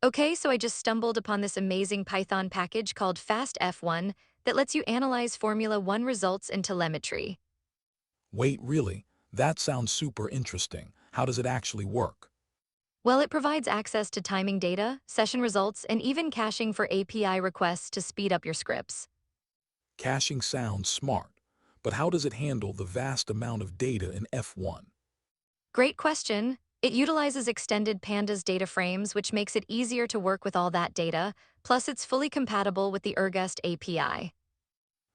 Okay, so I just stumbled upon this amazing Python package called Fast-F1 that lets you analyze Formula 1 results in telemetry. Wait, really? That sounds super interesting. How does it actually work? Well, it provides access to timing data, session results, and even caching for API requests to speed up your scripts. Caching sounds smart, but how does it handle the vast amount of data in F1? Great question. It utilizes extended pandas data frames, which makes it easier to work with all that data, plus it's fully compatible with the Ergust API.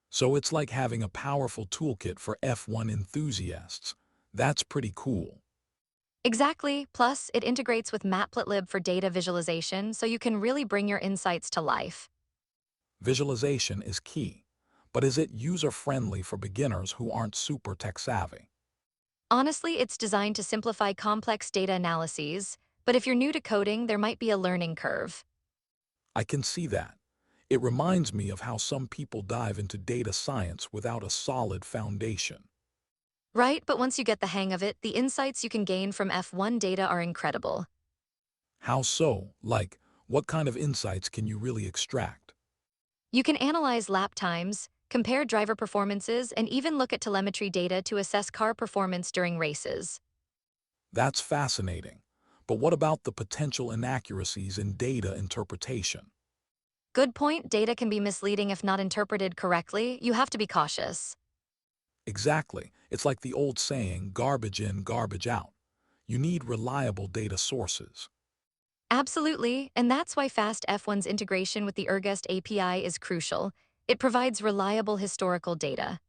So it's like having a powerful toolkit for F1 enthusiasts. That's pretty cool. Exactly. Plus, it integrates with Matplotlib for data visualization, so you can really bring your insights to life. Visualization is key, but is it user-friendly for beginners who aren't super tech-savvy? Honestly, it's designed to simplify complex data analyses, but if you're new to coding, there might be a learning curve. I can see that. It reminds me of how some people dive into data science without a solid foundation. Right, but once you get the hang of it, the insights you can gain from F1 data are incredible. How so? Like, what kind of insights can you really extract? You can analyze lap times, compare driver performances, and even look at telemetry data to assess car performance during races. That's fascinating. But what about the potential inaccuracies in data interpretation? Good point, data can be misleading if not interpreted correctly. You have to be cautious. Exactly. It's like the old saying, garbage in, garbage out. You need reliable data sources. Absolutely, and that's why Fast F1's integration with the Ergust API is crucial. It provides reliable historical data.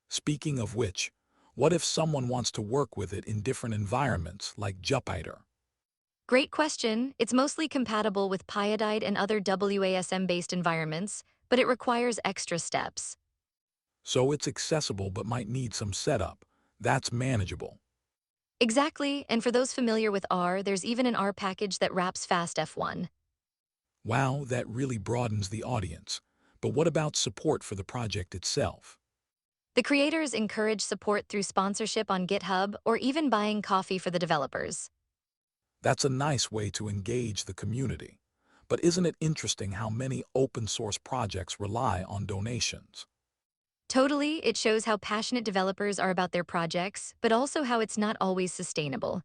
Speaking of which, what if someone wants to work with it in different environments like Jupyter? Great question. It's mostly compatible with Pyodide and other WASM-based environments, but it requires extra steps. So it's accessible but might need some setup. That's manageable. Exactly, and for those familiar with R, there's even an R package that wraps Fast F1. Wow, that really broadens the audience. But what about support for the project itself? The creators encourage support through sponsorship on GitHub or even buying coffee for the developers. That's a nice way to engage the community. But isn't it interesting how many open source projects rely on donations? Totally, it shows how passionate developers are about their projects, but also how it's not always sustainable.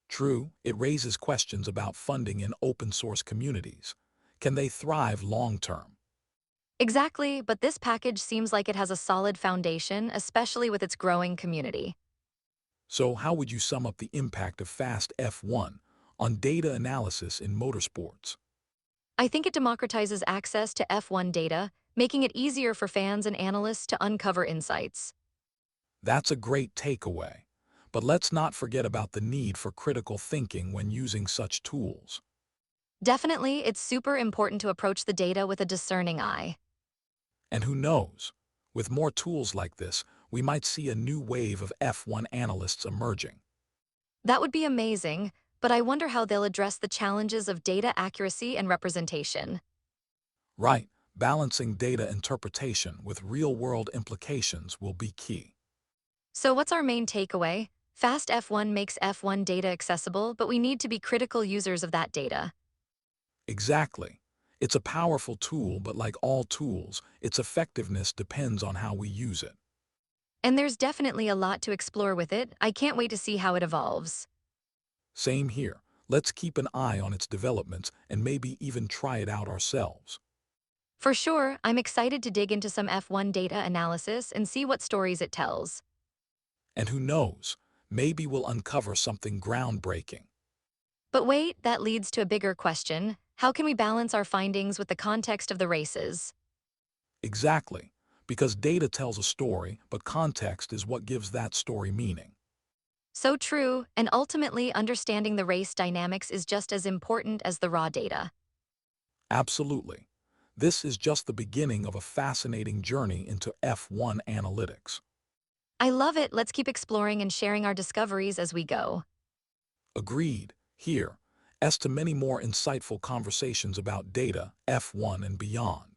True, it raises questions about funding in open source communities. Can they thrive long term? Exactly, but this package seems like it has a solid foundation, especially with its growing community. So how would you sum up the impact of Fast F1 on data analysis in motorsports? I think it democratizes access to F1 data, making it easier for fans and analysts to uncover insights. That's a great takeaway. But let's not forget about the need for critical thinking when using such tools. Definitely, it's super important to approach the data with a discerning eye. And who knows? With more tools like this, we might see a new wave of F1 analysts emerging. That would be amazing, but I wonder how they'll address the challenges of data accuracy and representation. Right, balancing data interpretation with real-world implications will be key. So what's our main takeaway? Fast F1 makes F1 data accessible, but we need to be critical users of that data. Exactly. It's a powerful tool, but like all tools, its effectiveness depends on how we use it. And there's definitely a lot to explore with it. I can't wait to see how it evolves. Same here. Let's keep an eye on its developments and maybe even try it out ourselves. For sure, I'm excited to dig into some F1 data analysis and see what stories it tells. And who knows, maybe we'll uncover something groundbreaking. But wait, that leads to a bigger question. How can we balance our findings with the context of the races? Exactly, because data tells a story, but context is what gives that story meaning. So true, and ultimately understanding the race dynamics is just as important as the raw data. Absolutely. This is just the beginning of a fascinating journey into F1 analytics. I love it. Let's keep exploring and sharing our discoveries as we go. Agreed. Here, as to many more insightful conversations about data, F1 and beyond.